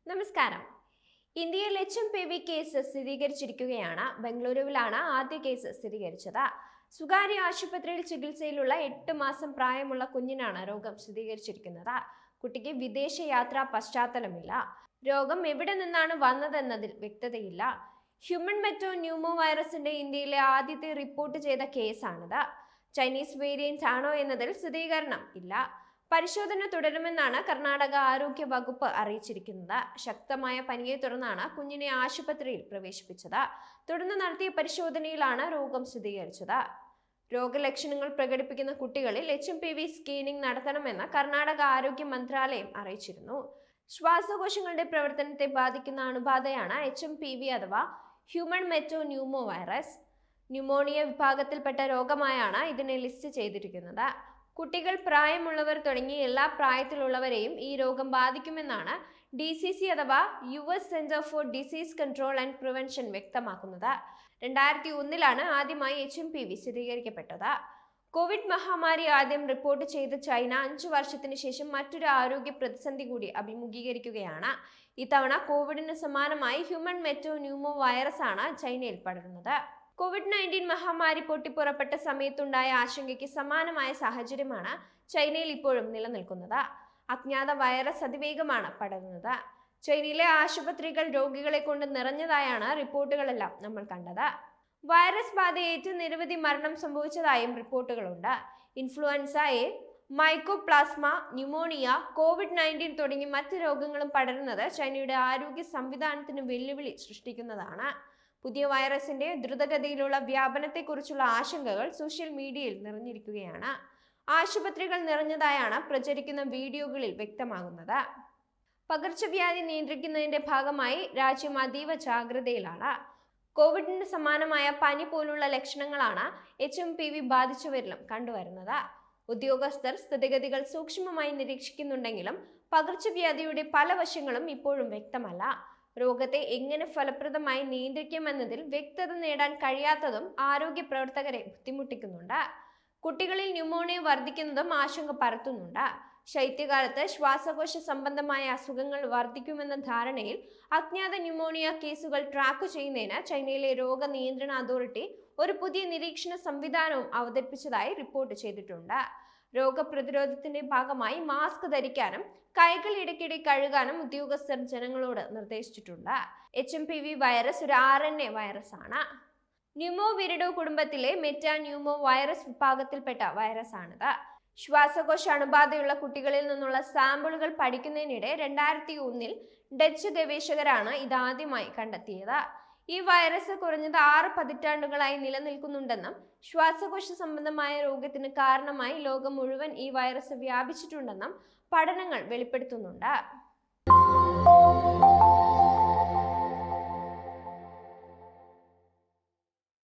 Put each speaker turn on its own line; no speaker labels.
നമസ്കാരം. ഇന്ത്യയിൽ HMPV case സ്ഥിരീകരിച്ചിരിക്കുകയാണ്. ബംഗളൂരുവിലാണ് ആദ്യ കേസ് സ്ഥിരീകരിച്ചത്. സ്വകാര്യ ആശുപത്രിയിൽ ചികിത്സയിലുള്ള 8 മാസം പ്രായമുള്ള കുഞ്ഞിനാണ് രോഗം സ്ഥിരീകരിച്ചിരിക്കുന്നത്. കുട്ടിക്ക് വിദേശ യാത്രാ പശ്ചാത്തലമില്ല. രോഗം എവിടെ നിന്നാണ് വന്നതെന്നതിൽ വ്യക്തതയില്ല. ഹ്യൂമൻ മെറ്റോ ന്യൂമോ വൈറസിന്റെ ഇന്ത്യയിലെ ആദ്യത്തെ റിപ്പോർട്ട് ചെയ്ത കേസാണിത്. ചൈനീസ് വേരിയന്റ് ആണോ എന്നതിൽ സ്ഥിരീകരണം ഇല്ല. പരിശോധന തുടരുമെന്നാണ് കർണാടക ആരോഗ്യ വകുപ്പ് അറിയിച്ചിരിക്കുന്നത്. ശക്തമായ പനിയെ തുടർന്നാണ് കുഞ്ഞിനെ ആശുപത്രിയിൽ പ്രവേശിപ്പിച്ചത്. തുടർന്ന് നടത്തിയ പരിശോധനയിലാണ് രോഗം സ്ഥിരീകരിച്ചത്. രോഗലക്ഷണങ്ങൾ പ്രകടിപ്പിക്കുന്ന കുട്ടികളിൽ HMPV സ്ക്രീനിംഗ് നടത്തണമെന്ന് കർണാടക ആരോഗ്യ മന്ത്രാലയം അറിയിച്ചിരുന്നു. ശ്വാസകോശങ്ങളുടെ പ്രവർത്തനത്തെ ബാധിക്കുന്ന അണുബാധയാണ് HMPV അഥവാ ഹ്യൂമൻ മെറ്റോ ന്യൂമോ വൈറസ്. ന്യൂമോണിയ വിഭാഗത്തിൽപ്പെട്ട രോഗമായാണ് ഇതിനെ ലിസ്റ്റ് ചെയ്തിരിക്കുന്നത്. കുട്ടികൾ, പ്രായമുള്ളവർ തുടങ്ങി എല്ലാ പ്രായത്തിലുള്ളവരെയും ഈ രോഗം ബാധിക്കുമെന്നാണ് DCC അഥവാ US centre for disease control and prevention വ്യക്തമാക്കുന്നത്. 2001 ആദ്യമായി HMPV സ്ഥിരീകരിക്കപ്പെട്ടത്. കോവിഡ് മഹാമാരി ആദ്യം റിപ്പോർട്ട് ചെയ്ത ചൈന 5 വർഷത്തിന് ശേഷം മറ്റൊരു ആരോഗ്യ പ്രതിസന്ധി കൂടി അഭിമുഖീകരിക്കുകയാണ്. ഇത്തവണ കോവിഡിന് സമാനമായി ഹ്യൂമൻ മെറ്റോ ന്യൂമോ വൈറസ് ആണ് ചൈനയിൽ പടരുന്നത്. COVID-19 മഹാമാരി പൊട്ടിപ്പുറപ്പെട്ട സമയത്തുണ്ടായ ആശങ്കയ്ക്ക് സമാനമായ സാഹചര്യമാണ് ചൈനയിൽ ഇപ്പോഴും നിലനിൽക്കുന്നത്. അജ്ഞാത വൈറസ് അതിവേഗമാണ് പടരുന്നത്. ചൈനയിലെ ആശുപത്രികൾ രോഗികളെ കൊണ്ട് നിറഞ്ഞതായാണ് റിപ്പോർട്ടുകളെല്ലാം നമ്മൾ കണ്ടത്. വൈറസ് ബാധയേറ്റ് നിരവധി മരണം സംഭവിച്ചതായും റിപ്പോർട്ടുകളുണ്ട്. Influenza A, mycoplasma, pneumonia, COVID-19 തുടങ്ങി മറ്റ് രോഗങ്ങളും പടരുന്നത് ചൈനയുടെ ആരോഗ്യ സംവിധാനത്തിന് വെല്ലുവിളി സൃഷ്ടിക്കുന്നതാണ്. പുതിയ വൈറസിന്റെ ദ്രുതഗതിയിലുള്ള വ്യാപനത്തെക്കുറിച്ചുള്ള ആശങ്കകൾ സോഷ്യൽ മീഡിയയിൽ നിറഞ്ഞിരിക്കുകയാണ്. ആശുപത്രികൾ നിറഞ്ഞതായാണ് പ്രചരിക്കുന്ന വീഡിയോകളിൽ വ്യക്തമാകുന്നത്. പകർച്ചവ്യാധി നിയന്ത്രിക്കുന്നതിന്റെ ഭാഗമായി രാജ്യം അതീവ ജാഗ്രതയിലാണ്. കോവിഡിന് സമാനമായ പനി പോലുള്ള ലക്ഷണങ്ങളാണ് HMPV ബാധിച്ചവരിലും കണ്ടുവരുന്നത്. ഉദ്യോഗസ്ഥർ സ്ഥിതിഗതികൾ സൂക്ഷ്മമായി നിരീക്ഷിക്കുന്നുണ്ടെങ്കിലും പകർച്ചവ്യാധിയുടെ പല വശങ്ങളും ഇപ്പോഴും വ്യക്തമല്ല. രോഗത്തെ എങ്ങനെ ഫലപ്രദമായി നിയന്ത്രിക്കുമെന്നതിൽ വ്യക്തത നേടാൻ കഴിയാത്തതും ആരോഗ്യ പ്രവർത്തകരെ ബുദ്ധിമുട്ടിക്കുന്നുണ്ട്. കുട്ടികളിൽ ന്യൂമോണിയ വർദ്ധിക്കുന്നതും ആശങ്ക പരത്തുന്നുണ്ട്. ശൈത്യകാലത്ത് ശ്വാസകോശ സംബന്ധമായ അസുഖങ്ങൾ വർദ്ധിക്കുമെന്ന ധാരണയിൽ അജ്ഞാത ന്യൂമോണിയ കേസുകൾ ട്രാക്ക് ചെയ്യുന്നതിന് ചൈനയിലെ രോഗനിയന്ത്രണ അതോറിറ്റി ഒരു പുതിയ നിരീക്ഷണ സംവിധാനവും അവതരിപ്പിച്ചതായി റിപ്പോർട്ട് ചെയ്തിട്ടുണ്ട്. രോഗപ്രതിരോധത്തിന്റെ ഭാഗമായി മാസ്ക് ധരിക്കാനും കൈകൾ ഇടയ്ക്കിടെ കഴുകാനും ഉദ്യോഗസ്ഥർ ജനങ്ങളോട് നിർദ്ദേശിച്ചിട്ടുണ്ട്. HMPV വൈറസ് ഒരു RNA വൈറസ് ആണ്. ന്യൂമോവിരിഡോ കുടുംബത്തിലെ മെറ്റാ ന്യൂമോ വൈറസ് വിഭാഗത്തിൽപ്പെട്ട വൈറസ് ആണിത്. ശ്വാസകോശ അണുബാധയുള്ള കുട്ടികളിൽ നിന്നുള്ള സാമ്പിളുകൾ പഠിക്കുന്നതിനിടെ 2001 ഡച്ച് ഗവേഷകരാണ് ഇതാദ്യമായി കണ്ടെത്തിയത്. ഈ വൈറസ് കുറഞ്ഞത് 6 പതിറ്റാണ്ടുകളായി നിലനിൽക്കുന്നുണ്ടെന്നും ശ്വാസകോശ സംബന്ധമായ രോഗത്തിന് കാരണമായി ലോകം മുഴുവൻ ഈ വൈറസ് വ്യാപിച്ചിട്ടുണ്ടെന്നും പഠനങ്ങൾ വെളിപ്പെടുത്തുന്നുണ്ട്.